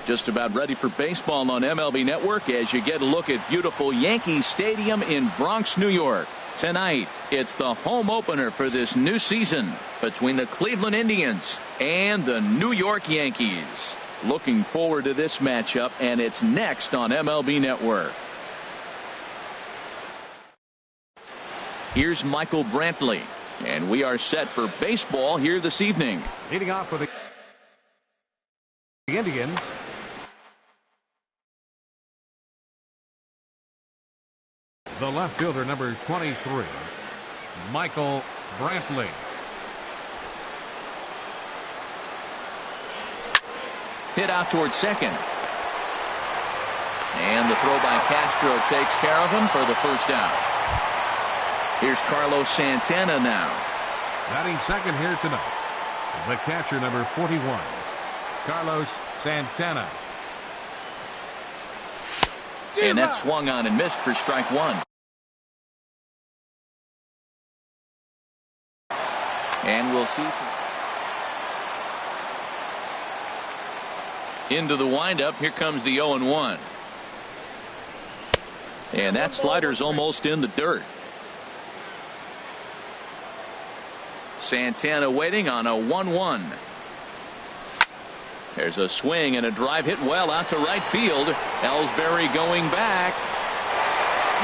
Just about ready for baseball on MLB Network as you get a look at beautiful Yankee Stadium in Bronx, New York. Tonight, it's the home opener for this new season between the Cleveland Indians and the New York Yankees. Looking forward to this matchup, and it's next on MLB Network. Here's Michael Brantley, and we are set for baseball here this evening. Leading off for the Indians, the left fielder, number 23, Michael Brantley. Hit out towards second. And the throw by Castro takes care of him for the first out. Here's Carlos Santana now. Batting second here tonight, the catcher, number 41, Carlos Santana. And that swung on and missed for strike one. And we'll see into the windup. Here comes the 0-1. And that slider's almost in the dirt. Santana waiting on a 1-1. There's a swing and a drive hit well out to right field. Ellsbury going back.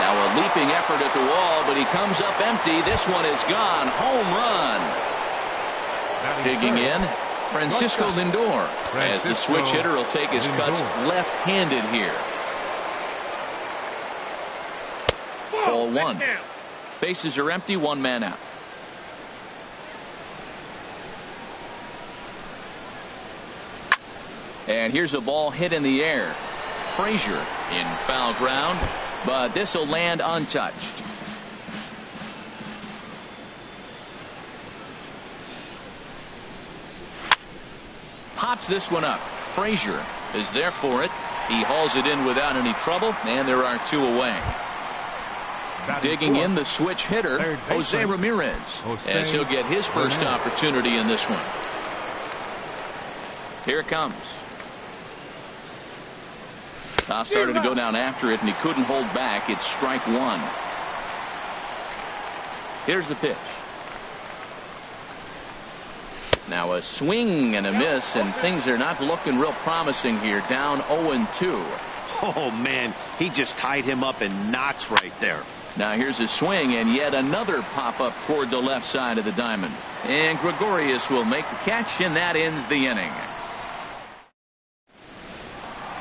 Now a leaping effort at the wall, but he comes up empty. This one is gone. Home run. Digging in, Francisco Lindor, as the switch hitter will take his cuts left-handed here. Ball one. Bases are empty, one man out. And here's a ball hit in the air. Frazier in foul ground, but this will land untouched. Pops this one up. Frazier is there for it. He hauls it in without any trouble, and there are two away. Digging in, the switch hitter, Jose Ramirez, as he'll get his first opportunity in this one. Here it comes. Toss started to go down after it, and he couldn't hold back. It's strike one. Here's the pitch. Now a swing and a miss, and things are not looking real promising here. Down 0-2. Oh, man, he just tied him up in knots right there. Now here's a swing, and yet another pop-up toward the left side of the diamond. And Gregorius will make the catch, and that ends the inning.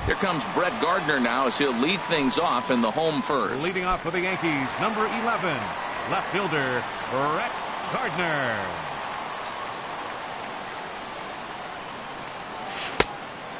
Here comes Brett Gardner now as he'll lead things off in the home first. Leading off for the Yankees, number 11, left fielder, Brett Gardner.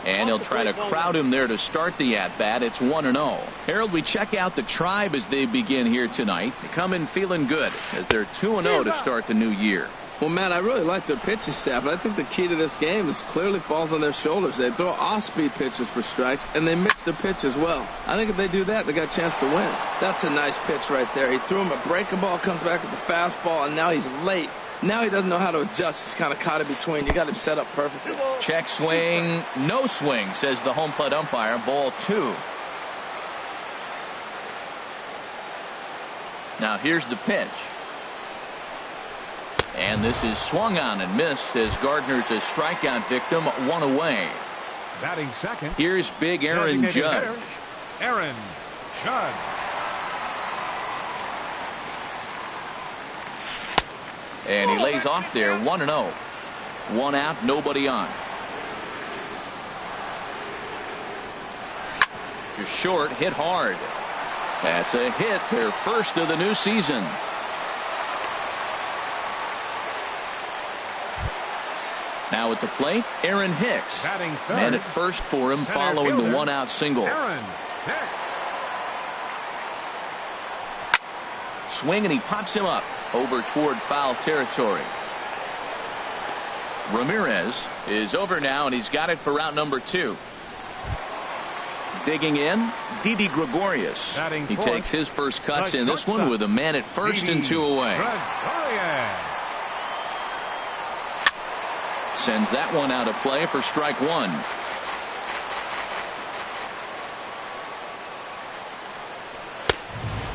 And he'll try to crowd him there to start the at-bat. It's 1-0. Harold, we check out the Tribe as they begin here tonight. They come in feeling good as they're 2-0 to start the new year. Well, Matt, I really like their pitching staff, and I think the key to this game is clearly falls on their shoulders. They throw off-speed pitches for strikes, and they mix their pitch as well. I think if they do that, they got a chance to win. That's a nice pitch right there. He threw him a breaking ball, comes back with the fastball, and now he's late. Now he doesn't know how to adjust. He's kind of caught in between. You got him set up perfectly. Check swing, no swing, says the home plate umpire. Ball two. Now here's the pitch. And this is swung on and missed as Gardner's a strikeout victim, one away. Batting second, here's big Aaron Judge. Aaron Judge. And he lays off there, 1-0. One out, nobody on. You're short, hit hard. That's a hit, their first of the new season. Now at the plate, Aaron Hicks. Man at first for him following the one-out single. Aaron Hicks. Swing, and he pops him up over toward foul territory. Ramirez is over now, and he's got it for route number 2. Digging in, Didi Gregorius. He takes his first cuts in this one with a man at first and 2 away. Sends that one out of play for strike 1.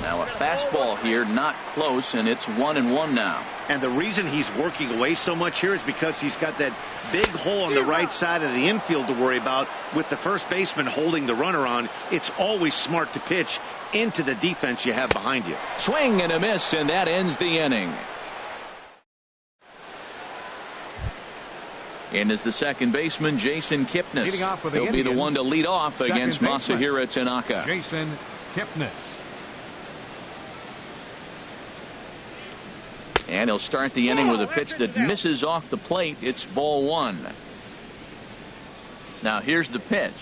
Now a fastball here, not close, and it's 1-1 now. And the reason he's working away so much here is because he's got that big hole on the right side of the infield to worry about. With the first baseman holding the runner on, it's always smart to pitch into the defense you have behind you. Swing and a miss, and that ends the inning. In is the second baseman, Jason Kipnis. He'll be the one to lead off against Masahiro Tanaka. Jason Kipnis. And he'll start the inning with a pitch that misses off the plate. It's ball one. Now here's the pitch.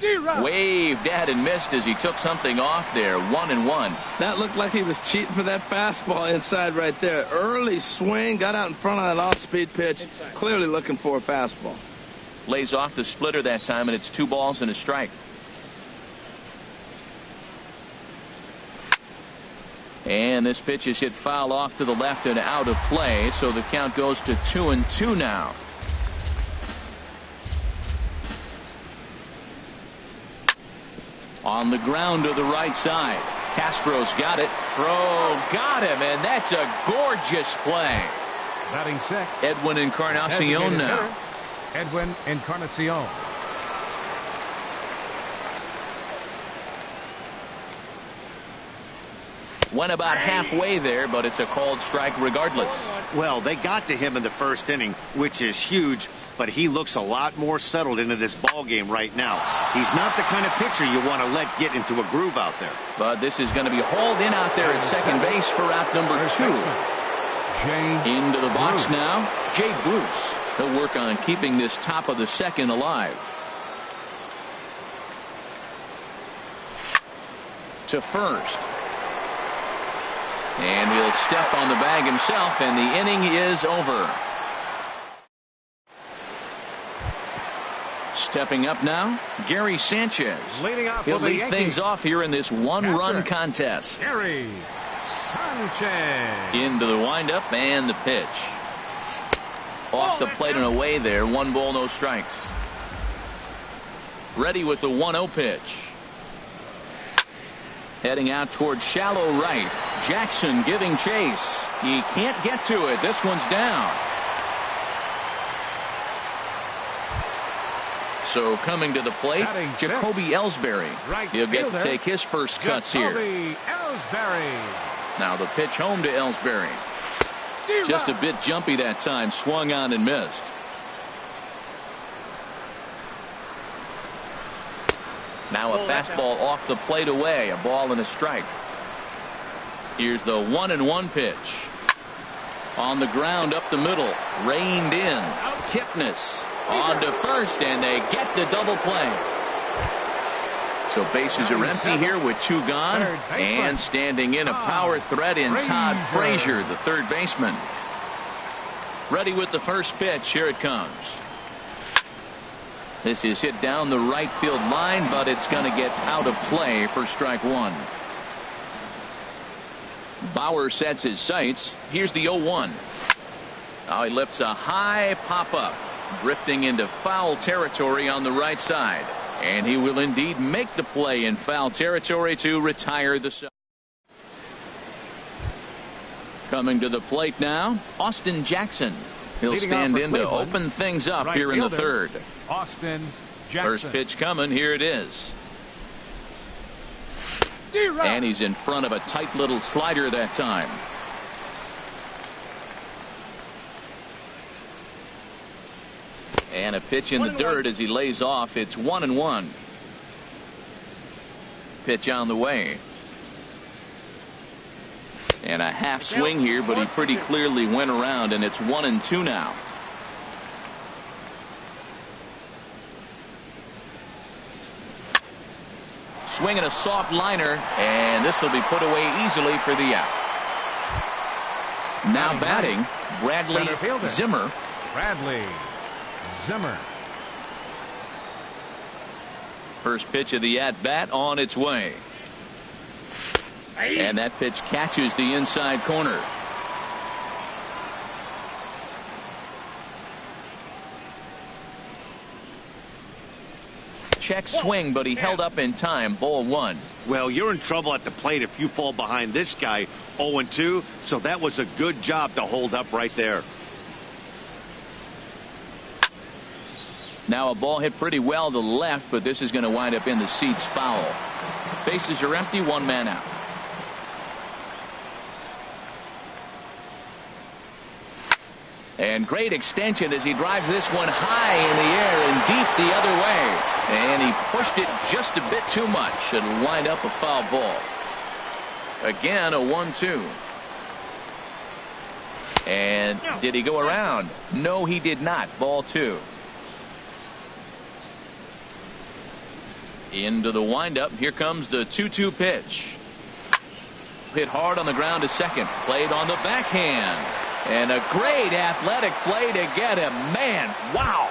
Waved at and missed as he took something off there. 1-1. That looked like he was cheating for that fastball inside right there. Early swing, got out in front of that off-speed pitch. Clearly looking for a fastball. Lays off the splitter that time, and it's 2 balls and a strike. And this pitch is hit foul off to the left and out of play, so the count goes to 2-2 now. On the ground to the right side. Castro's got it. Throw got him, and that's a gorgeous play. Batting sixth, Edwin Encarnacion now. Hitter, Edwin Encarnacion. Went about halfway there, but it's a called strike regardless. Well, they got to him in the first inning, which is huge, but he looks a lot more settled into this ball game right now. He's not the kind of pitcher you want to let get into a groove out there. But this is going to be hauled in out there at second base for out number 2. Into the box now, Jay Bruce. He'll work on keeping this top of the second alive. To first. And he'll step on the bag himself, and the inning is over. Stepping up now, Gary Sanchez. He'll lead things off here in this one-run contest. Gary Sanchez. Into the windup and the pitch. Off the plate and away there. 1 ball, no strikes. Ready with the 1-0 pitch. Heading out towards shallow right. Jackson giving chase. He can't get to it. This one's down. So coming to the plate, Jacoby Ellsbury. He'll get to take his first cuts here. Now the pitch home to Ellsbury. Just a bit jumpy that time. Swung on and missed. Now a fastball off the plate away. A ball and a strike. Here's the 1-1 pitch. On the ground up the middle. Reined in. Kipnis on to first, and they get the double play. So bases are empty here with 2 gone. And standing in a power threat in Todd Frazier, the third baseman. Ready with the first pitch. Here it comes. This is hit down the right field line, but it's going to get out of play for strike 1. Bauer sets his sights. Here's the 0-1. Now he lifts a high pop-up, drifting into foul territory on the right side. And he will indeed make the play in foul territory to retire the side. Coming to the plate now, Austin Jackson. He'll stand in to open things up here in the third. Austin Jackson. First pitch coming. Here it is. And he's in front of a tight little slider that time. And a pitch in the dirt as he lays off. It's 1-1. Pitch on the way. And a half swing here, but he pretty clearly went around, and it's 1-2 now. Swinging a soft liner, and this will be put away easily for the out. Now batting, Bradley Zimmer. Bradley Zimmer. First pitch of the at-bat on its way. And that pitch catches the inside corner. check swing, but he held up in time. Ball 1. Well, you're in trouble at the plate if you fall behind this guy 0-2, so that was a good job to hold up right there. Now a ball hit pretty well to the left, but this is going to wind up in the seats foul. Bases are empty, 1 man out. And great extension as he drives this one high in the air and deep the other way. And he pushed it just a bit too much. It'll wind up a foul ball. Again, a 1-2. And did he go around? No, he did not. Ball 2. Into the windup. Here comes the 2-2 pitch. Hit hard on the ground to second. Played on the backhand. And a great athletic play to get him. Man, wow.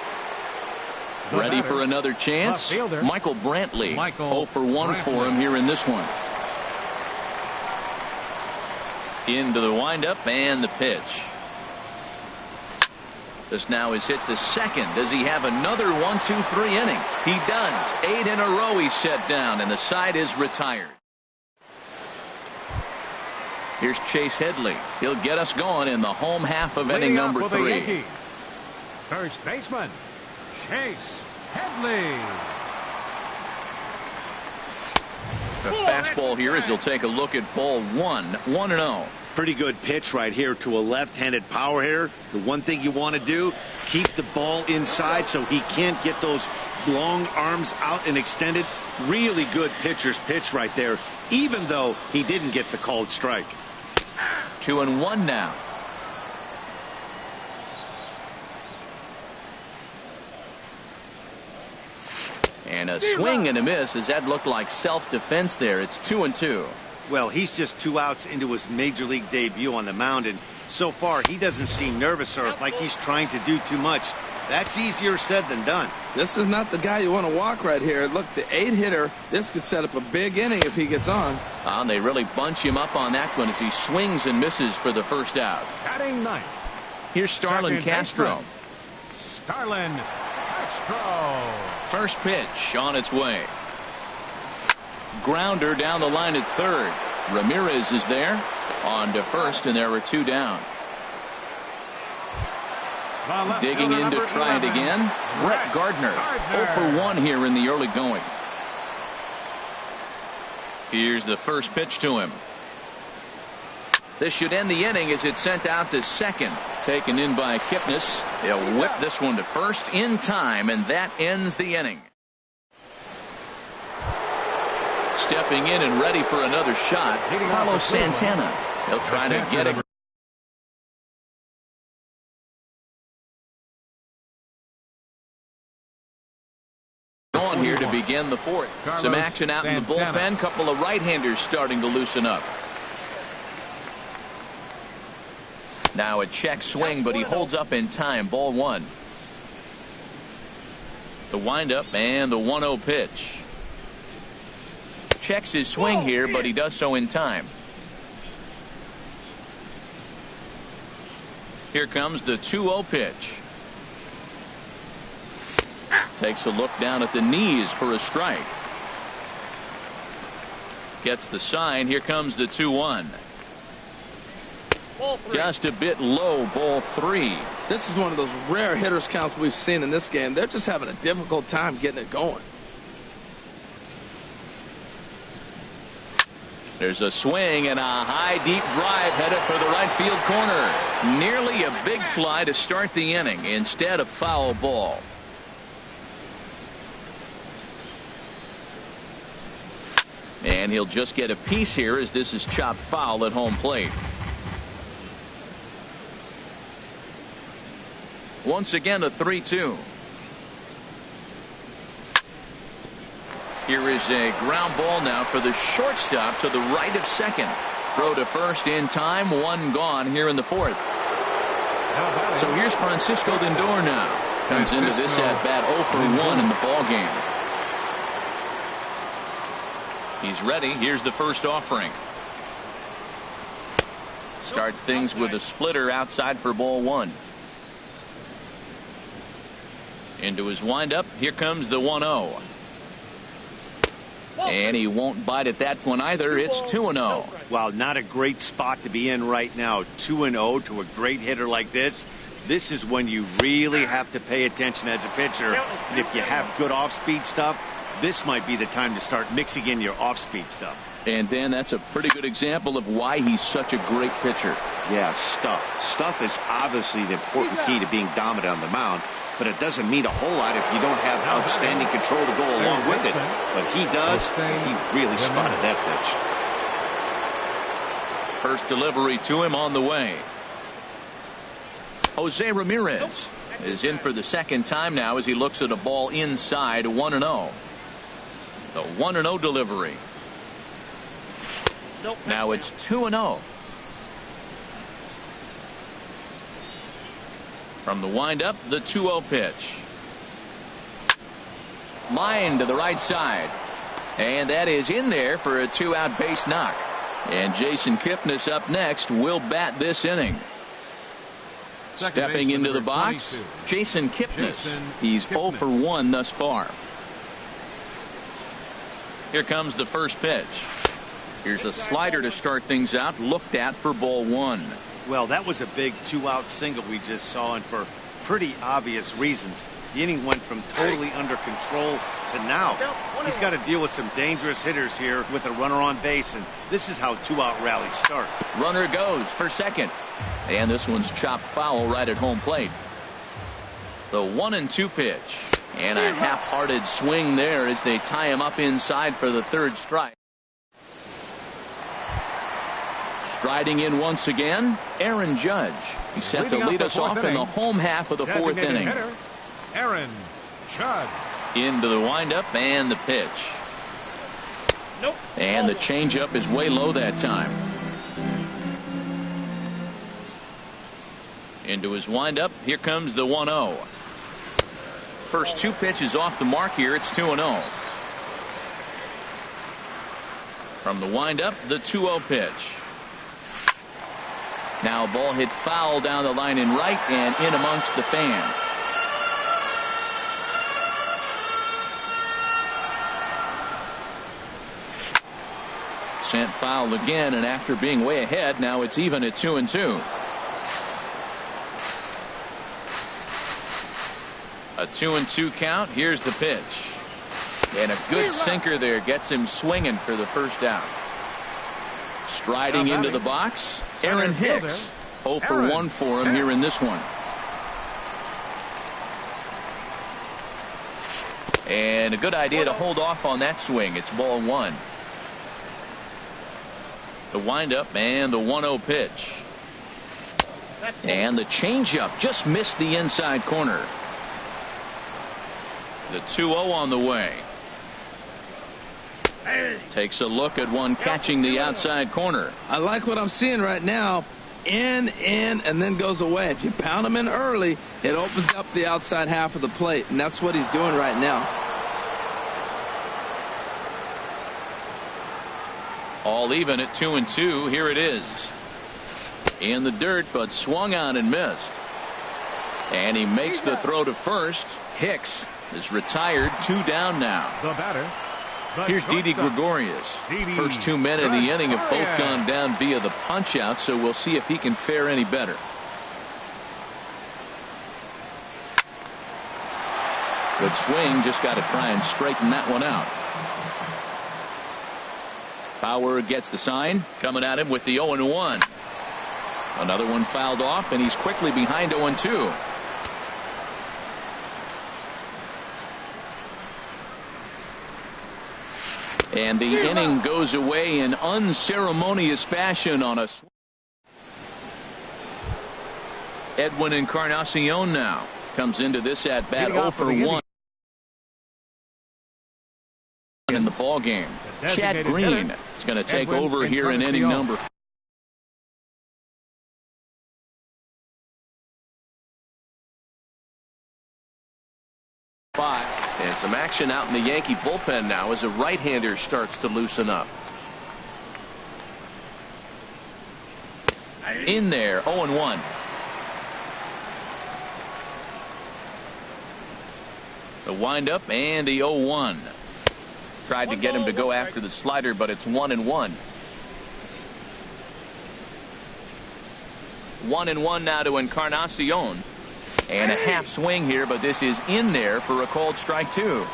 Ready for another chance? Michael Brantley. 0 for 1 for him here in this one. Into the windup and the pitch. This now is hit to second. Does he have another 1-2-3 inning? He does. 8 in a row he's set down, and the side is retired. Here's Chase Headley. He'll get us going in the home half of inning number 3. First baseman, Chase Headley. The fastball here as he'll take a look at ball 1. 1-0. Pretty good pitch right here to a left-handed power hitter. The one thing you want to do, keep the ball inside so he can't get those long arms out and extended. Really good pitcher's pitch right there, even though he didn't get the called strike. 2-1 now. And a swing and a miss as that looked like self-defense there. It's 2-2. Well, he's just 2 outs into his major league debut on the mound, and so far he doesn't seem nervous or like he's trying to do too much. That's easier said than done. This is not the guy you want to walk right here. Look, the 8-hitter, this could set up a big inning if he gets on. And they really bunch him up on that one as he swings and misses for the first out. Batting ninth. Here's Starlin Castro. Starlin Castro. First pitch on its way. Grounder down the line at third. Ramirez is there on to first, and there were 2 down. Digging in to try it again. Brett Gardner. 0 for 1 here in the early going. Here's the first pitch to him. This should end the inning as it's sent out to second. Taken in by Kipnis. They'll whip this one to first in time, and that ends the inning. Stepping in and ready for another shot, Carlos Santana. He'll try to get it. On here to begin the 4th. Some action out in the bullpen. Couple of right-handers starting to loosen up. Now a check swing, but he holds up in time. Ball 1. The windup and the 1-0 pitch. Checks his swing here, but he does so in time. Here comes the 2-0 pitch. Takes a look down at the knees for a strike. Gets the sign. Here comes the 2-1. Just a bit low. Ball 3. This is one of those rare hitters counts we've seen in this game. They're just having a difficult time getting it going. There's a swing and a high deep drive headed for the right field corner. Nearly a big fly to start the inning. Instead, a foul ball. And he'll just get a piece here as this is chopped foul at home plate. Once again, a 3-2. Here is a ground ball now for the shortstop to the right of second. Throw to first in time. 1 gone here in the 4th. So here's Francisco Lindor now. Comes into this at bat 0 for 1 in the ball game. He's ready. Here's the first offering. Starts things with a splitter outside for ball 1. Into his windup. Here comes the 1-0. And he won't bite at that one either. It's 2-0. Well, not a great spot to be in right now. 2-0 to a great hitter like this. This is when you really have to pay attention as a pitcher. And if you have good off-speed stuff, this might be the time to start mixing in your off-speed stuff. And then that's a pretty good example of why he's such a great pitcher. Yeah, stuff. Stuff is obviously the important key to being dominant on the mound, but it doesn't mean a whole lot if you don't have outstanding control to go along with it. But he does, and he really spotted that pitch. First delivery to him on the way. Jose Ramirez is in for the second time now as he looks at a ball inside. 1-0. The 1-0 delivery. Now it's 2-0. From the windup, the 2-0 pitch. Line to the right side. And that is in there for a 2-out base knock. And Jason Kipnis up next will bat this inning. Stepping into the box, Jason Kipnis. He's 0 for 1 thus far. Here comes the first pitch. Here's a slider to start things out, looked at for ball 1. Well, that was a big 2-out single we just saw, and for pretty obvious reasons. The inning went from totally under control to now. He's got to deal with some dangerous hitters here with a runner on base, and this is how 2-out rallies start. Runner goes for second. And this one's chopped foul right at home plate. The 1-2 pitch. And a half-hearted swing there as they tie him up inside for the third strike. Striding in once again, Aaron Judge. He's set to lead us off in the home half of the fourth inning. Aaron Judge. Into the windup and the pitch. And the changeup is way low that time. Into his windup. Here comes the 1-0. First two pitches off the mark here. It's 2-0. From the windup, the 2-0 pitch. Now ball hit foul down the line in right and in amongst the fans. Sent foul again, and after being way ahead, now it's even at 2-2. A 2-2 count. Here's the pitch. And a good sinker there gets him swinging for the first out. Striding into the box, Aaron Hicks. 0 for 1 for him here in this one. And a good idea to hold off on that swing. It's ball 1. The windup and the 1-0 pitch. And the changeup just missed the inside corner. The 2-0 on the way. Takes a look at one catching the outside corner. I like what I'm seeing right now. In, and then goes away. If you pound him in early, it opens up the outside half of the plate, and that's what he's doing right now. All even at 2-2. Here it is. In the dirt, but swung on and missed. And he makes the throw to first. Hicks is retired. 2 down now. The batter. Here's Didi Gregorius. First 2 men in the inning have both gone down via the punch out, so we'll see if he can fare any better. Good swing, just got to try and straighten that one out. Bauer gets the sign, coming at him with the 0-1. Another one fouled off, and he's quickly behind 0-2. And the inning goes away in unceremonious fashion on a swing. Edwin Encarnacion now comes into this at bat 0 for 1 in the ball game. Chad Green is going to take over here in inning number 5. And some action out in the Yankee bullpen now as a right-hander starts to loosen up. In there, 0-1. The windup and the 0-1. Tried to get him to go after the slider, but it's 1-1. 1-1 now to Encarnacion. And a half swing here, but this is in there for a called strike 2.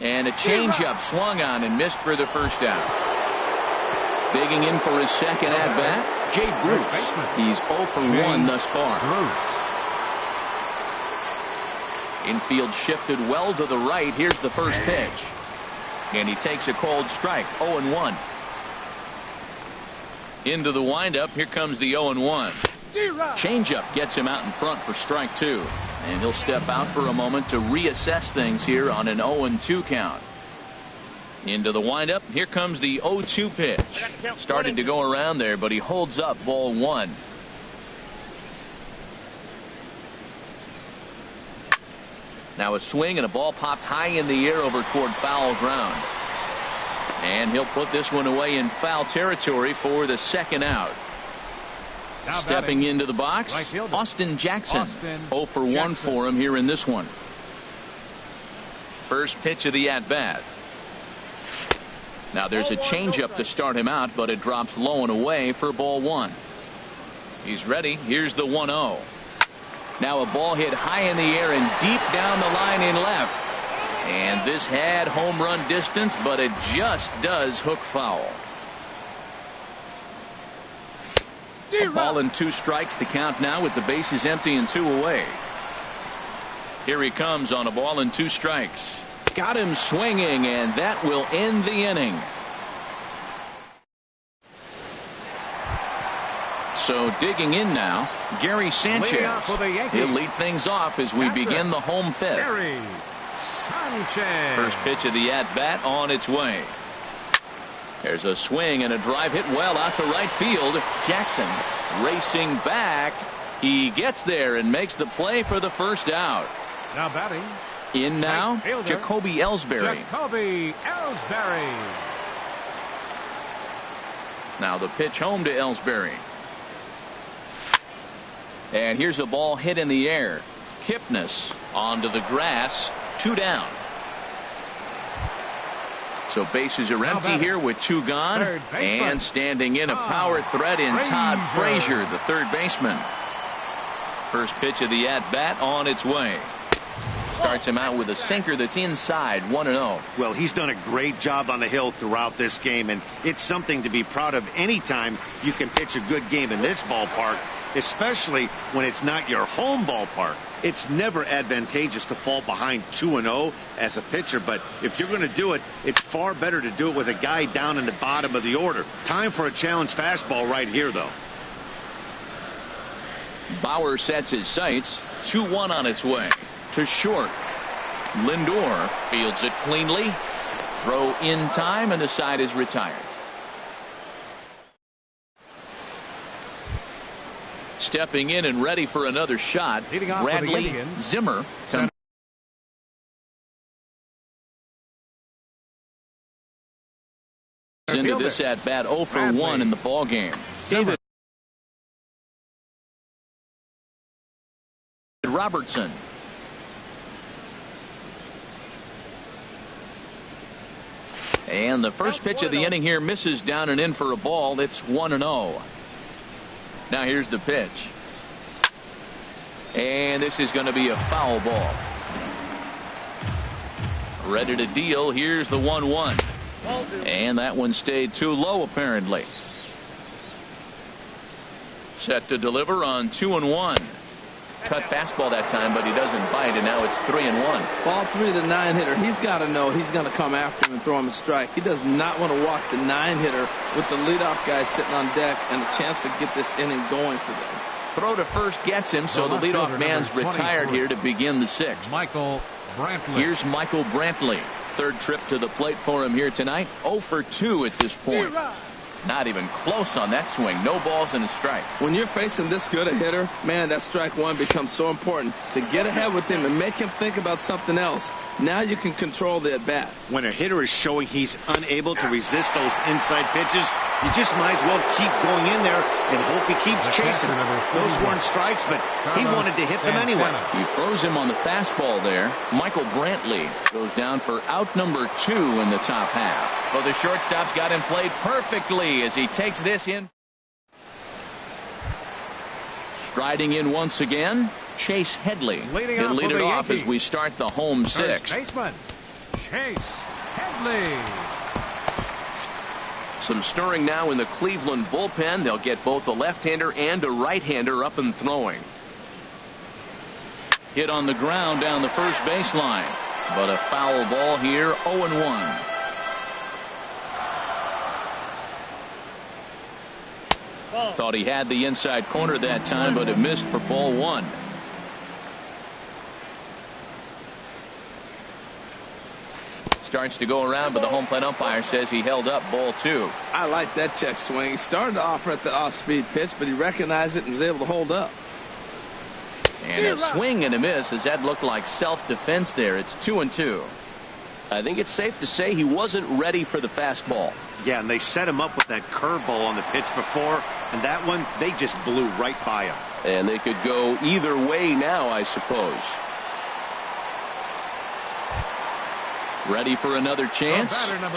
And a changeup swung on and missed for the first out. Digging in for his second at bat, Jay Bruce. He's 0 for 1 thus far. Infield shifted well to the right. Here's the first pitch. And he takes a called strike. 0-1. Into the windup. Here comes the 0-1. Changeup gets him out in front for strike 2. And he'll step out for a moment to reassess things here on an 0-2 count. Into the windup. Here comes the 0-2 pitch. Started to go around there, but he holds up ball 1. Now a swing and a ball popped high in the air over toward foul ground. And he'll put this one away in foul territory for the second out. Now stepping into the box, right Austin Jackson. 0 for 1 for him here in this one. First pitch of the at-bat. Now there's a changeup to start him out, but it drops low and away for ball 1. He's ready. Here's the 1-0. Now a ball hit high in the air and deep down the line in left. And this had home run distance, but it just does hook foul. A ball and 2 strikes to count now with the bases empty and 2 away. Here he comes on a ball and 2 strikes. Got him swinging, and that will end the inning. So digging in now, Gary Sanchez. He'll lead things off as we begin the home fifth. Gary Sanchez. First pitch of the at-bat on its way. There's a swing and a drive hit well out to right field. Jackson racing back. He gets there and makes the play for the first out. Now batting. In now, right Jacoby Ellsbury. Jacoby Ellsbury. Now the pitch home to Ellsbury. And here's a ball hit in the air. Kipnis onto the grass. 2 down. So bases are empty here with 2 gone. And standing in a power threat in Todd Frazier, the third baseman. First pitch of the at-bat on its way. Starts him out with a sinker that's inside. 1-0. Well, he's done a great job on the hill throughout this game, and it's something to be proud of anytime you can pitch a good game in this ballpark, especially when it's not your home ballpark. It's never advantageous to fall behind 2-0 as a pitcher, but if you're going to do it, it's far better to do it with a guy down in the bottom of the order. Time for a challenge fastball right here, though. Bauer sets his sights. 2-1 on its way. To short. Lindor fields it cleanly. Throw in time, and the side is retired. Stepping in and ready for another shot, Bradley Zimmer comes into this at bat. 0 for 1 in the ball game. David Robertson. And the first pitch of the inning here misses down and in for a ball. It's 1-0. Now here's the pitch. And this is going to be a foul ball. Ready to deal. Here's the 1-1. And that one stayed too low apparently. Set to deliver on 2-1. Cut fastball that time, but he doesn't bite, and now it's 3-1. Ball 3, the 9-hitter. He's got to know he's going to come after him and throw him a strike. He does not want to walk the 9-hitter with the leadoff guy sitting on deck and a chance to get this inning going for them. Throw to first gets him, so the leadoff man's retired here to begin the 6th. Michael Brantley. Here's Michael Brantley. Third trip to the plate for him here tonight. 0 for 2 at this point. Not even close on that swing. No balls and a strike. When you're facing this good a hitter, man, that strike one becomes so important to get ahead with him and make him think about something else. Now you can control the at-bat. When a hitter is showing he's unable to resist those inside pitches, you just might as well keep going in there and hope he keeps chasing. Those weren't strikes, but he wanted to hit them anyway. He throws him on the fastball there. Michael Brantley goes down for out number 2 in the top half. Well, the shortstop's got him played perfectly as he takes this in. Striding in once again, Chase Headley. He'll lead it off as we start the home 6th. Baseman, Chase Headley. Some stirring now in the Cleveland bullpen. They'll get both a left-hander and a right-hander up and throwing. Hit on the ground down the first baseline, but a foul ball here, 0-1. Thought he had the inside corner that time, but it missed for ball 1. Starts to go around, but the home plate umpire says he held up ball 2. I like that check swing. He started to offer at the off-speed pitch, but he recognized it and was able to hold up. And a swing and a miss, as that looked like self-defense there. It's 2-2. I think it's safe to say he wasn't ready for the fastball. Yeah, and they set him up with that curveball on the pitch before, and that one, they just blew right by him. And they could go either way now, I suppose. Ready for another chance?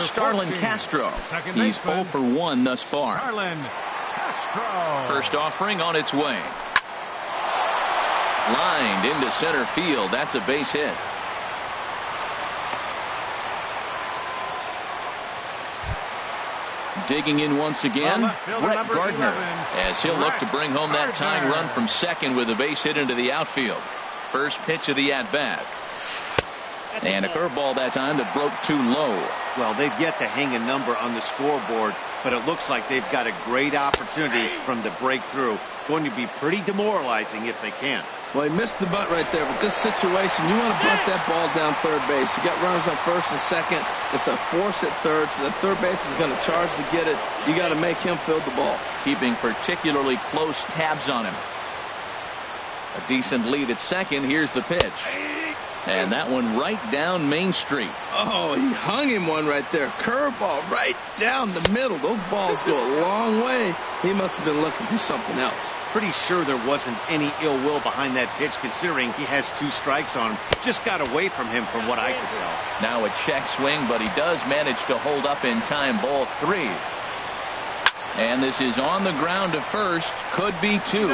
Starlin Castro. He's 0 for 1 thus far. Starlin Castro. First offering on its way. Lined into center field. That's a base hit. Digging in once again, Brett Gardner, as he'll look to bring home that tying run from second with a base hit into the outfield. First pitch of the at-bat. And a curveball that time that broke too low. Well, they've yet to hang a number on the scoreboard, but it looks like they've got a great opportunity from the breakthrough. Going to be pretty demoralizing if they can't. Well, he missed the bunt right there, but this situation, you want to bunt that ball down third base. You got runners on first and second. It's a force at third, so the third baseman is going to charge to get it. You got to make him field the ball. Keeping particularly close tabs on him. A decent lead at second. Here's the pitch. And that one right down Main Street. Oh, he hung him one right there. Curveball right down the middle. Those balls go a long way. He must have been looking for something else. Pretty sure there wasn't any ill will behind that pitch, considering he has 2 strikes on him. Just got away from him from what I could tell. Now a check swing, but he does manage to hold up in time. Ball 3. And this is on the ground to first. Could be 2.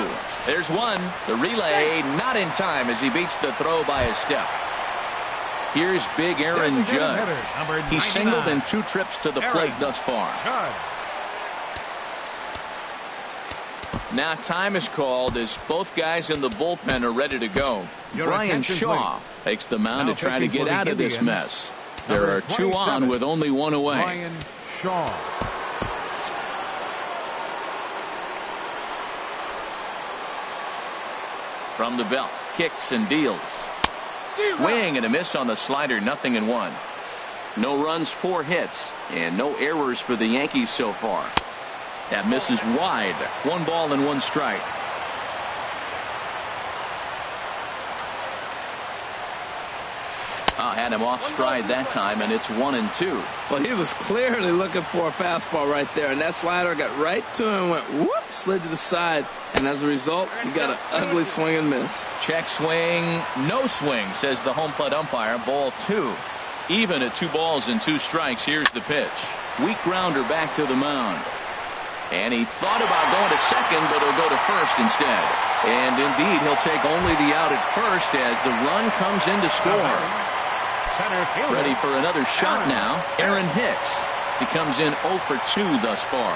There's 1. The relay not in time as he beats the throw by a step. Here's big Aaron Judd. He's singled in 2 trips to the plate thus far. Now time is called as both guys in the bullpen are ready to go. Brian Shaw takes the mound to try to get out of this mess. There are 2 on with only 1 away. Brian Shaw. From the belt, kicks and deals. Swing and a miss on the slider, 0-1. No runs, 4 hits, and no errors for the Yankees so far. That misses wide. 1 ball and 1 strike. Had him off stride that time, and it's 1-2. Well, he was clearly looking for a fastball right there, and that slider got right to him and went whoop, slid to the side, and as a result, you got an ugly swing and miss. Check swing, no swing, says the home plate umpire. Ball 2. Even at 2 balls and 2 strikes. Here's the pitch. Weak grounder back to the mound. And he thought about going to second, but he'll go to first instead. And indeed, he'll take only the out at first as the run comes in to score. Ready for another shot now, Aaron Hicks. He comes in 0 for 2 thus far.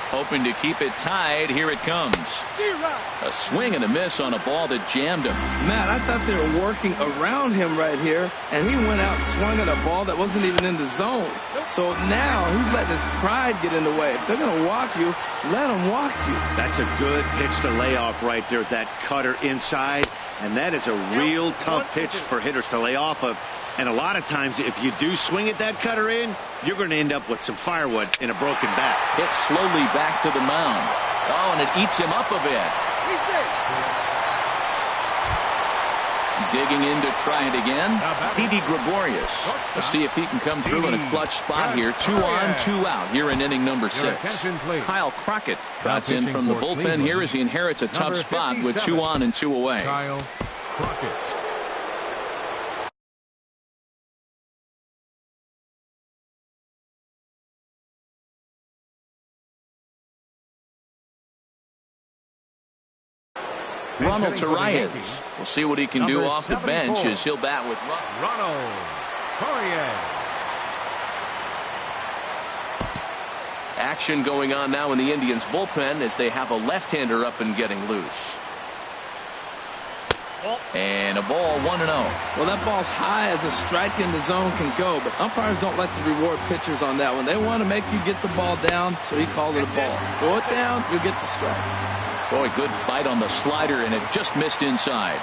Hoping to keep it tied. Here it comes. A swing and a miss on a ball that jammed him. Matt, I thought they were working around him right here, and he went out and swung at a ball that wasn't even in the zone. So now he's letting his pride get in the way. If they're going to walk you, let them walk you. That's a good pitch to lay off right there, that cutter inside. And that is a real tough pitch for hitters to lay off of. And a lot of times, if you do swing at that cutter in, you're going to end up with some firewood in a broken bat. Hit slowly back to the mound. Oh, and it eats him up a bit. Digging in to try it again. Didi Gregorius. Let's see if he can come through in a clutch spot here. 2 on, 2 out here in inning number 6. Kyle Crockett trots in from the bullpen here as he inherits a tough spot with 2 on and 2 away. Kyle Crockett. Ronald Torreyes. We'll see what he can do off the bench as he'll bat with Ronald Torreyes. Action going on now in the Indians bullpen as they have a left-hander up and getting loose. And a ball, 1-0. Well, that ball's high as a strike in the zone can go, but umpires don't like to reward pitchers on that one. They want to make you get the ball down, so he called it a ball. Go it down, you'll get the strike. Boy, good bite on the slider, and it just missed inside.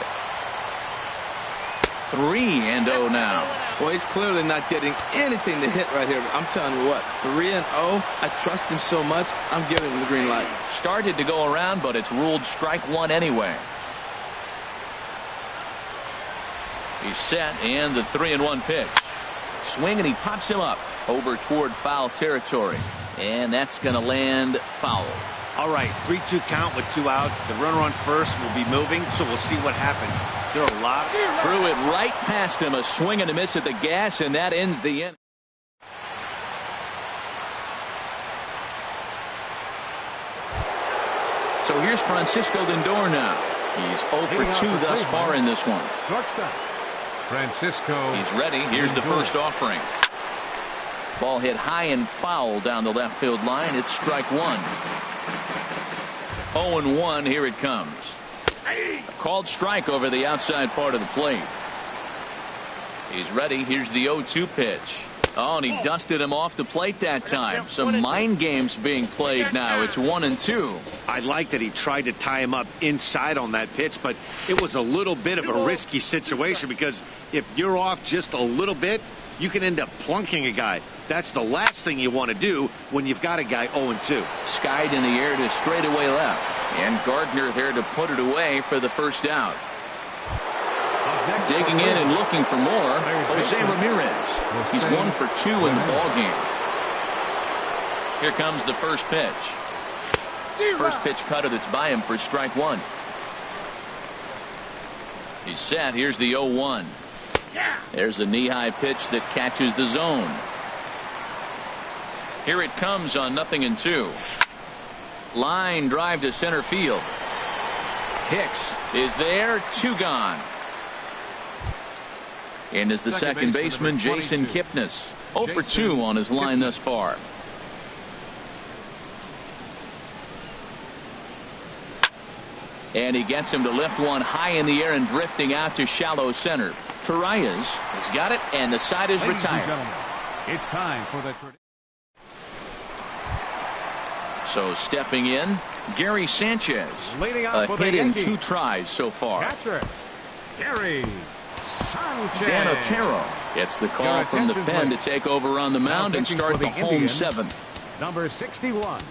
3-0 now. Well, he's clearly not getting anything to hit right here. I'm telling you what, 3-0. I trust him so much, I'm giving him the green light. Started to go around, but it's ruled strike 1 anyway. He's set, and the 3-1 pitch. Swing, and he pops him up over toward foul territory. And that's going to land foul. All right, 3-2 count with 2 outs. The runner on first will be moving, so we'll see what happens. There are a lot. Threw it right past him. A swing and a miss at the gas, and that ends the inning. So here's Francisco Lindor now. He's 0 for 2 thus far in this one. Francisco. He's ready. Here's the first offering. Ball hit high and foul down the left field line. It's strike 1. 0-1. Here it comes. A called strike over the outside part of the plate. He's ready. Here's the 0-2 pitch. Oh, and he dusted him off the plate that time. Some mind games being played now. It's 1-2. I like that he tried to tie him up inside on that pitch, but it was a little bit of a risky situation because if you're off just a little bit, you can end up plunking a guy. That's the last thing you want to do when you've got a guy 0-2. Skied in the air to straightaway left. And Gardner there to put it away for the first out. Digging in and looking for more, Jose Ramirez. He's 1 for 2 in the ballgame. Here comes the first pitch. First pitch cutter that's by him for strike 1. He's set. Here's the 0-1. There's a knee-high pitch that catches the zone. Here it comes on 0-2. Line drive to center field. Hicks is there. 2 gone. And is the second baseman Jason Kipnis. 0 for 2 on his line thus far. And he gets him to lift one high in the air and drifting out to shallow center. Torreyes has got it, and the side is retired. It's time for the. So stepping in, Gary Sanchez. A hit in 2 tries so far. Catcher, Gary Sanchez. Dan Otero gets the call from the pen to take over on the mound and start the home Indians, 7th. Number 61,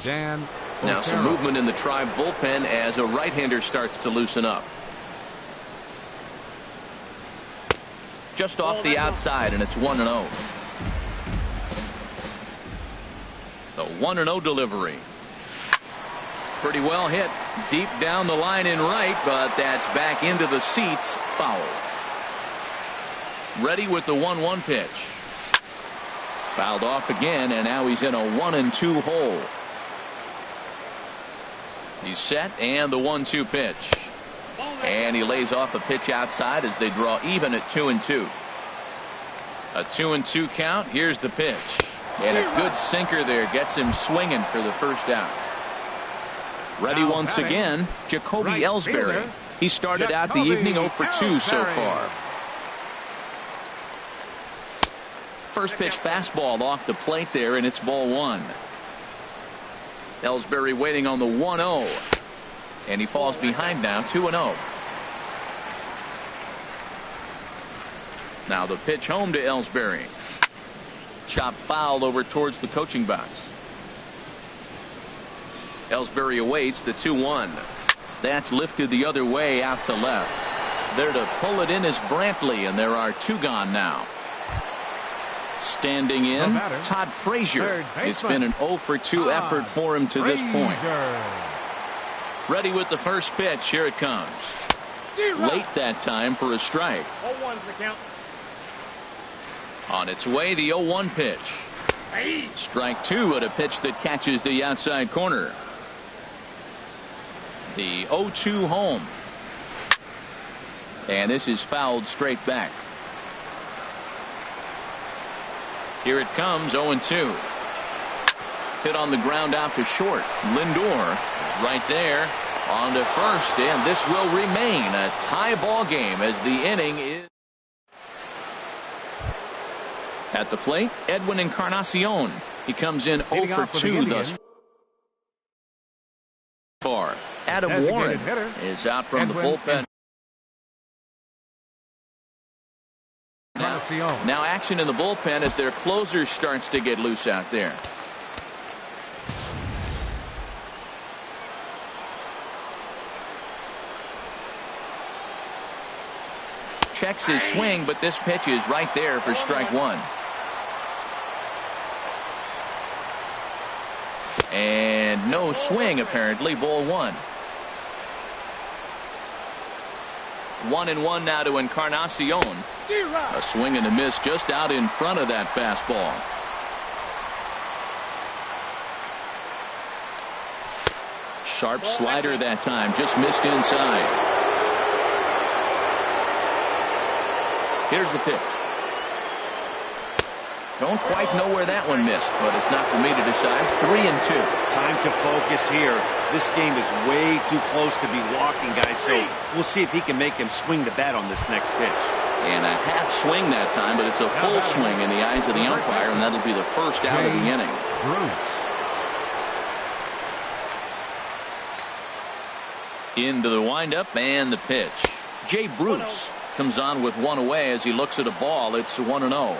Dan Otero. Now some movement in the Tribe bullpen as a right-hander starts to loosen up. Just off the outside, and it's 1-0. The 1-0 delivery. Pretty well hit deep down the line in right, but that's back into the seats. Foul. Ready with the 1-1 pitch. Fouled off again, and now he's in a 1-2 hole. He's set, and the 1-2 pitch. And he lays off a pitch outside as they draw even at 2-2. A 2-2 count. Here's the pitch. And a good sinker there gets him swinging for the first out. Ready once again, Jacoby Ellsbury. He started out the evening 0 for 2 so far. First pitch fastball off the plate there, and it's ball 1. Ellsbury waiting on the 1-0. And he falls behind now, 2-0. Now the pitch home to Ellsbury. Chop foul over towards the coaching box. Ellsbury awaits the 2-1. That's lifted the other way out to left. There to pull it in is Brantley, and there are 2 gone now. Standing in, Todd Frazier. It's been an 0 for 2 effort for him to this point. Ready with the first pitch. Here it comes. Late that time for a strike. 0-1's the count. On its way, the 0-1 pitch. Strike 2 at a pitch that catches the outside corner. The 0-2 home. And this is fouled straight back. Here it comes, 0-2. Hit on the ground out to short. Lindor is right there on to first, and this will remain a tie ball game as the inning is. At the plate, Edwin Encarnacion. He comes in 0 for 2 thus far. Adam Warren is out from the bullpen. Now action in the bullpen as their closer starts to get loose out there. Checks his swing, but this pitch is right there for strike 1. And no swing, apparently. Ball 1. 1-1 now to Encarnacion. A swing and a miss just out in front of that fastball. Sharp slider that time, just missed inside. Here's the pitch. Don't quite know where that one missed, but it's not for me to decide. 3-2. Time to focus here. This game is way too close to be walking, guys, so we'll see if he can make him swing the bat on this next pitch. And a half swing that time, but it's a full swing in the eyes of the umpire, and that'll be the first out of the inning. Into the windup and the pitch. Jay Bruce comes on with 1 away as he looks at a ball. It's 1-0.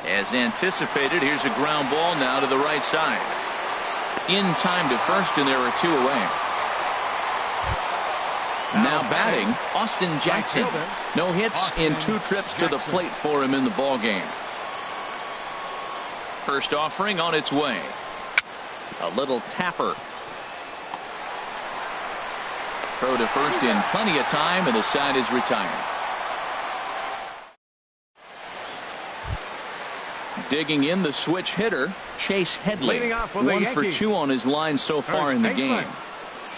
As anticipated, here's a ground ball now to the right side. In time to first, and there are 2 away. Now batting, Austin Jackson. No hits in 2 trips to the plate for him in the ball game. First offering on its way. A little tapper. Throw to first in plenty of time, and the side is retired. Digging in the switch hitter, Chase Headley. 1 for 2 on his line so far in the game.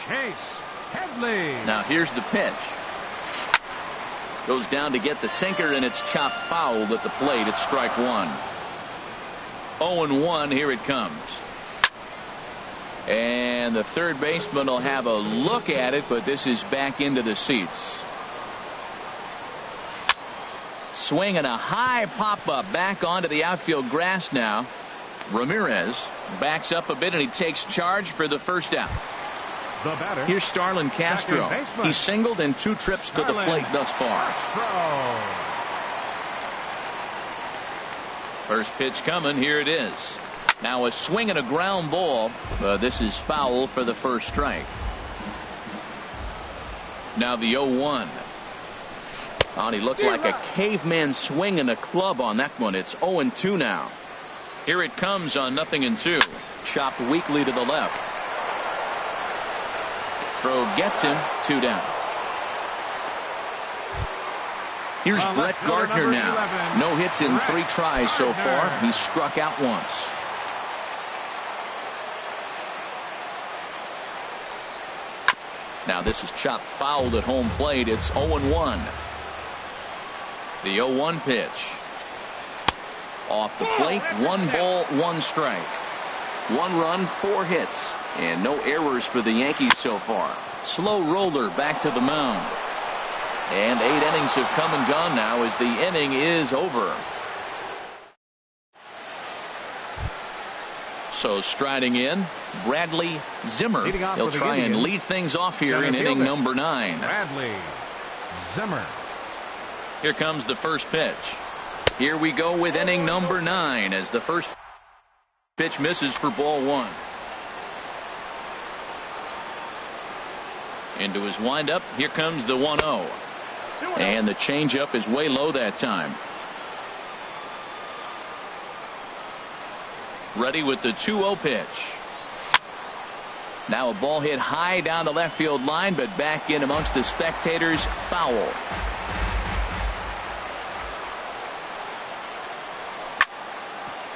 Chase Headley. Now here's the pitch. Goes down to get the sinker, and it's chopped fouled at the plate. It's strike 1. 0-1. Here it comes. And the third baseman will have a look at it, but this is back into the seats. Swing and a high pop-up back onto the outfield grass now. Ramirez backs up a bit, and he takes charge for the first out. The batter. Here's Starlin Castro. He's singled in 2 trips to the plate thus far. First pitch coming. Here it is. Now a swing and a ground ball. This is foul for the first strike. Now the 0-1. Oh, he looked like a caveman swinging a club on that one. It's 0-2 now. Here it comes on 0-2. Chopped weakly to the left. Throw gets him. 2 down. Here's Brett Gardner now. No hits in 3 tries so far. He's struck out once. Now this is chopped fouled at home plate. It's 0-1. The 0-1 pitch. Off the plate. 1 ball, 1 strike. 1 run, 4 hits. And no errors for the Yankees so far. Slow roller back to the mound. And 8 innings have come and gone now as the inning is over. So striding in, Bradley Zimmer. He'll try and lead things off here in inning number 9. Bradley Zimmer. Here comes the first pitch. Here we go with inning number 9 as the first pitch misses for ball 1. Into his windup. Here comes the 1-0. And the changeup is way low that time. Ready with the 2-0 pitch. Now a ball hit high down the left field line, but back in amongst the spectators. Foul.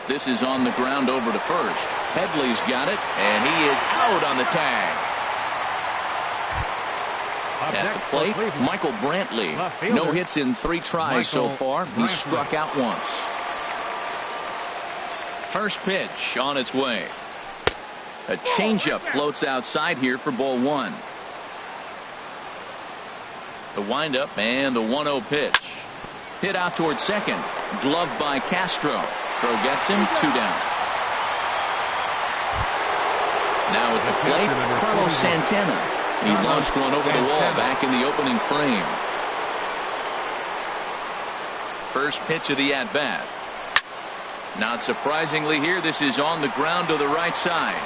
This is on the ground over to first. Headley's got it, and he is out on the tag. At the plate, Michael Brantley. No hits in 3 tries so far. He struck out once. First pitch on its way. A changeup floats outside here for ball 1. The windup and the 1-0 pitch. Hit out towards second. Gloved by Castro. Throw gets him, 2 down. Now at the plate, Carlos Santana. He launched one over the wall back in the opening frame. First pitch of the at-bat. Not surprisingly here, this is on the ground to the right side.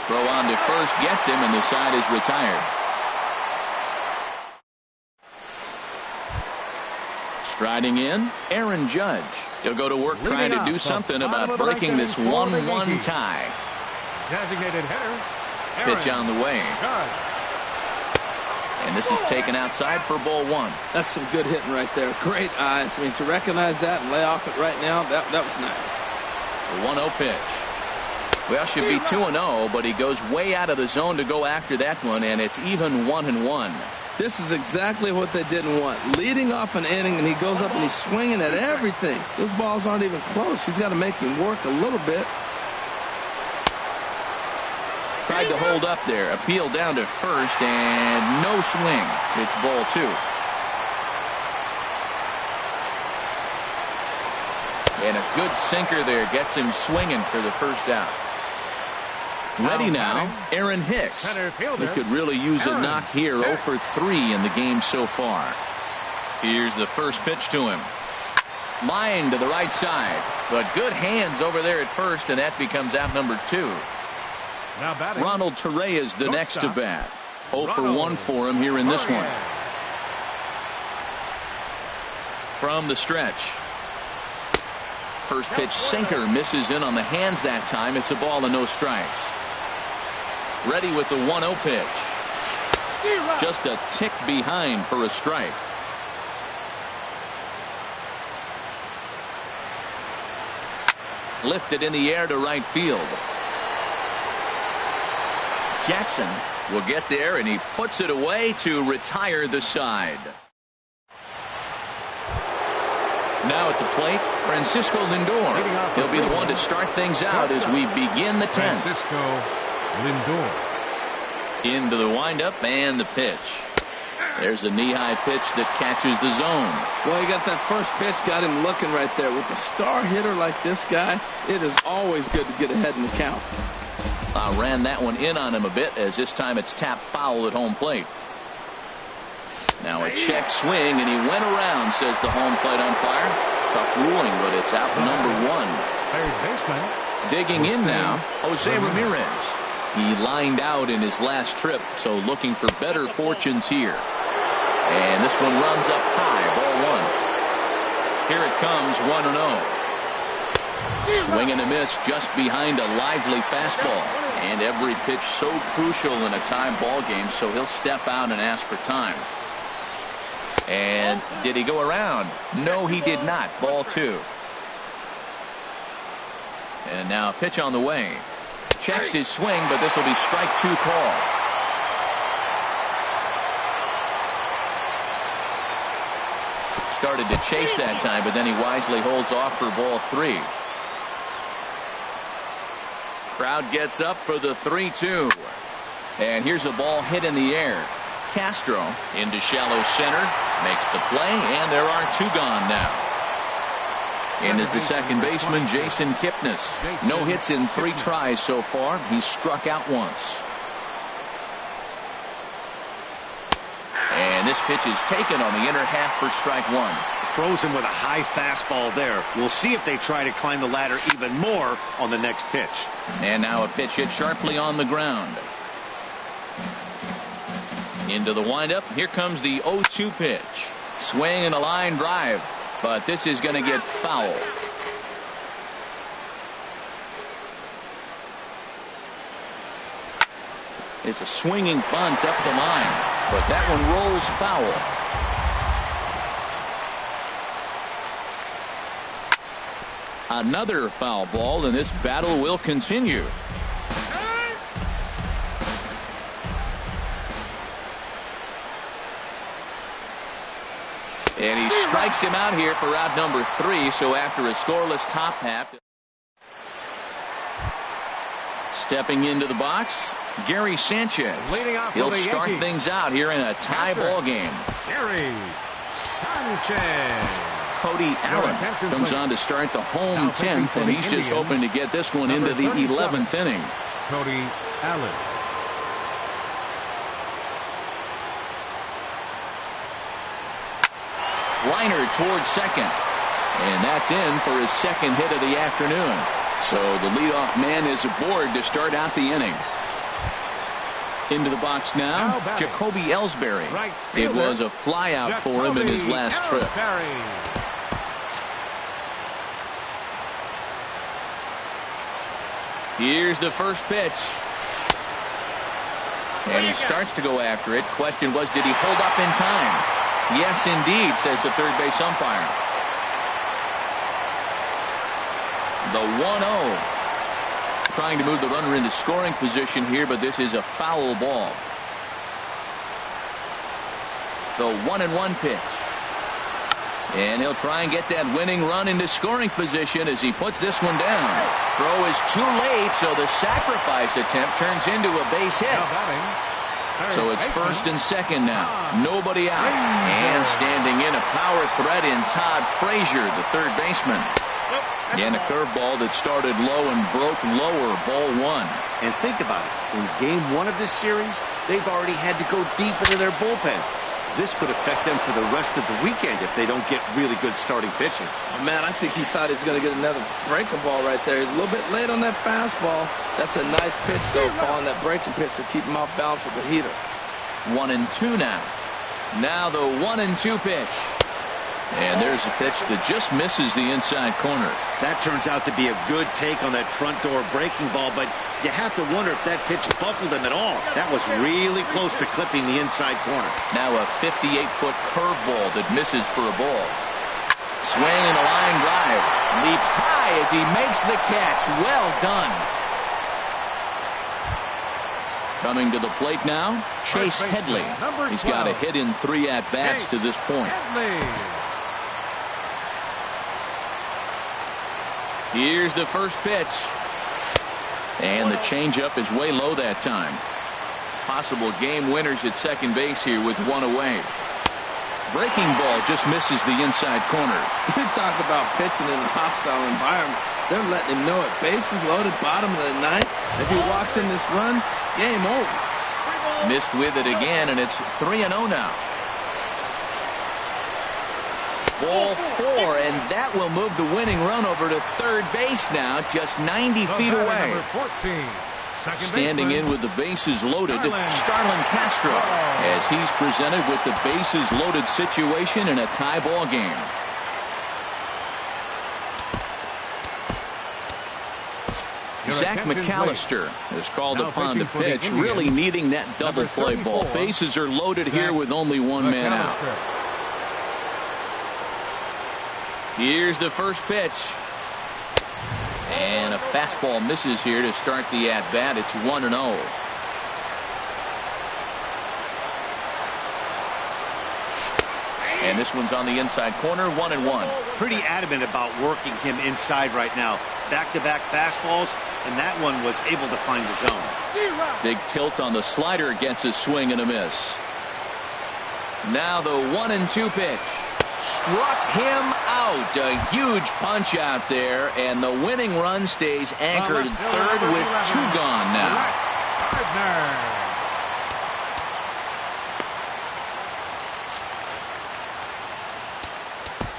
Throw on to first gets him, and the side is retired. Striding in, Aaron Judge. He'll go to work trying to do something about breaking this 1-1 tie. Designated hitter. Pitch on the way. And this is taken outside for ball 1. That's some good hitting right there. Great eyes. I mean, to recognize that and lay off it right now, that was nice. The 1-0 pitch. Well, should be 2-0, but he goes way out of the zone to go after that one, and it's even 1-1. This is exactly what they didn't want. Leading off an inning, and he goes up and he's swinging at everything. Those balls aren't even close. He's got to make him work a little bit. Tried to hold up there. Appeal down to first, and no swing. It's ball 2. And a good sinker there gets him swinging for the first out. Ready now, Aaron Hicks. He could really use a knock here. 0 for 3 in the game so far. Here's the first pitch to him. Line to the right side, but good hands over there at first, and that becomes out number 2. Ronald Torreyes the next to bat. 0 for 1 for him here in this one. From the stretch. First pitch sinker misses in on the hands that time. It's a ball and no strikes. Ready with the 1-0 pitch. Just a tick behind for a strike. Lifted in the air to right field. Jackson will get there, and he puts it away to retire the side. Now at the plate, Francisco Lindor. He'll be the one to start things out as we begin the 10th. Francisco Lindor. Into the windup and the pitch. There's a knee-high pitch that catches the zone. Well, he got that first pitch, got him looking right there. With a star hitter like this guy, it is always good to get ahead in the count. Ran that one in on him a bit, as this time it's tapped foul at home plate. Now a check swing, and he went around, says the home plate umpire. Tough ruling, but it's out number 1. Third baseman. Digging in now, Jose Ramirez. He lined out in his last trip, so looking for better fortunes here. And this one runs up high, ball 1. Here it comes, 1-0. Swing and a miss just behind a lively fastball. And every pitch so crucial in a tie ball game, so he'll step out and ask for time. And did he go around? No, he did not. Ball 2. And now a pitch on the way. Checks his swing, but this will be strike 2 call. Started to chase that time, but then he wisely holds off for ball 3. Crowd gets up for the 3-2. And here's a ball hit in the air. Castro into shallow center, makes the play, and there are 2 gone now. In is the second baseman, Jason Kipnis. No hits in 3 tries so far. He's struck out once. And this pitch is taken on the inner half for strike 1. Throws him with a high fastball there. We'll see if they try to climb the ladder even more on the next pitch. And now a pitch hit sharply on the ground. Into the windup. Here comes the 0-2 pitch. Swing and a line drive. But this is going to get foul. It's a swinging bunt up the line. But that one rolls foul. Another foul ball, and this battle will continue. And he strikes him out here for out number 3. So after a scoreless top half. Stepping into the box, Gary Sanchez. He'll start things out here in a tie ball game. Gary Sanchez. Cody Allen comes on to start the home 10th, and he's just hoping to get this one into the 11th inning. Cody Allen. Liner towards second, and that's in for his second hit of the afternoon. So the leadoff man is aboard to start out the inning. Into the box now, Jacoby Ellsbury. It was a flyout for him in his last trip. Here's the first pitch. And he starts to go after it. Question was, did he hold up in time? Yes, indeed, says the third base umpire. The 1-0. Trying to move the runner into scoring position here, but this is a foul ball. The 1-1 pitch. And he'll try and get that winning run into scoring position as he puts this one down. Throw is too late, so the sacrifice attempt turns into a base hit. So it's first and second now. Nobody out. And standing in a power threat in Todd Frazier, the third baseman. And a curveball that started low and broke lower, ball 1. And think about it. In game 1 of this series, they've already had to go deep into their bullpen. This could affect them for the rest of the weekend if they don't get really good starting pitching. Oh, man, I think he thought he was going to get another breaking ball right there. He's a little bit late on that fastball. That's a nice pitch, though, following that breaking pitch to keep him off balance with the heater. 1-2 now. Now the 1-2 pitch. And there's a pitch that just misses the inside corner. That turns out to be a good take on that front door breaking ball, but you have to wonder if that pitch buckled him at all. That was really close to clipping the inside corner. Now a 58-foot curveball that misses for a ball. Swing and a line drive. Leaps high as he makes the catch. Well done. Coming to the plate now, Chase Headley. He's got a hit in 3 at-bats to this point. Here's the first pitch. And the changeup is way low that time. Possible game winners at second base here with 1 away. Breaking ball just misses the inside corner. You talk about pitching in a hostile environment. They're letting him know it. Bases loaded, bottom of the 9th. If he walks in this run, game over. Missed with it again, and it's 3-0 now. Ball 4, and that will move the winning run over to third base now, just 90 feet away. Standing in with the bases loaded, Starlin Castro, as he's presented with the bases loaded situation in a tie ball game. Zach McAllister is called upon to pitch, really needing that double play ball. Bases are loaded here with only 1 man out. Here's the first pitch. And a fastball misses here to start the at-bat. It's 1-0. And this one's on the inside corner, 1-1. Pretty adamant about working him inside right now. Back-to-back fastballs, and that one was able to find the zone. Big tilt on the slider, gets a swing and a miss. Now the 1-2 pitch. struck him out. A huge punch out there, and the winning run stays anchored at third with 2 gone now.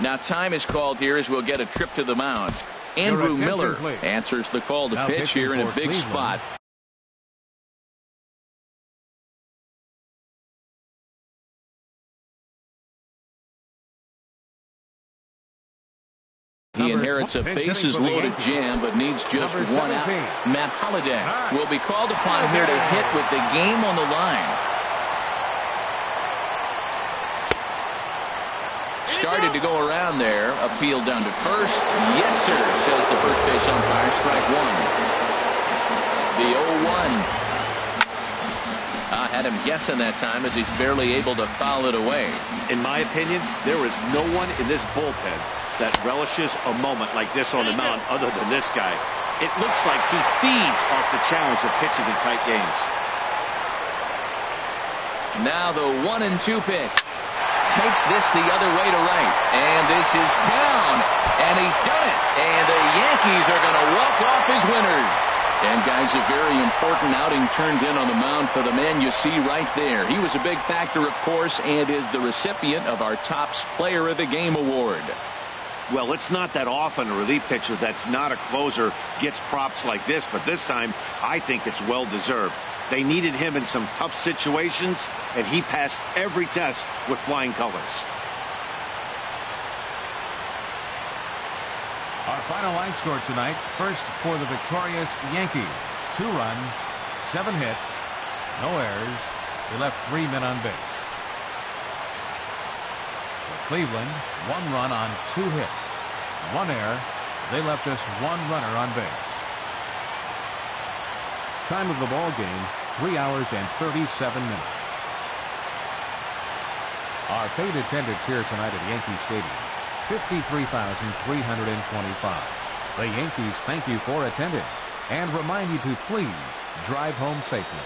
Now time is called here as we'll get a trip to the mound. Andrew Miller answers the call to pitch here in a big spot. He inherits a bases-loaded jam, but needs just 1 out. Matt Holliday will be called upon here to hit with the game on the line. Started to go around there. Appeal down to first. Yes, sir, says the first base umpire. Strike 1. The 0-1. Had him guessing that time as he's barely able to foul it away. In my opinion, there is no one in this bullpen that relishes a moment like this on the mound other than this guy. It looks like he feeds off the challenge of pitching in tight games. Now the 1-2 pitch. Takes this the other way to right. And this is down. And he's done it. And the Yankees are going to walk off as winners. And guys, a very important outing turned in on the mound for the man you see right there. He was a big factor, of course, and is the recipient of our Topps Player of the Game award. Well, it's not that often a relief pitcher that's not a closer gets props like this, but this time I think it's well deserved. They needed him in some tough situations, and he passed every test with flying colors. Our final line score tonight. First for the victorious Yankees. 2 runs, 7 hits, no errors. They left 3 men on base. For Cleveland, 1 run on 2 hits, 1 error. They left us 1 runner on base. Time of the ball game, 3 hours and 37 minutes. Our paid attendance here tonight at Yankee Stadium, 53,325. The Yankees thank you for attending and remind you to please drive home safely.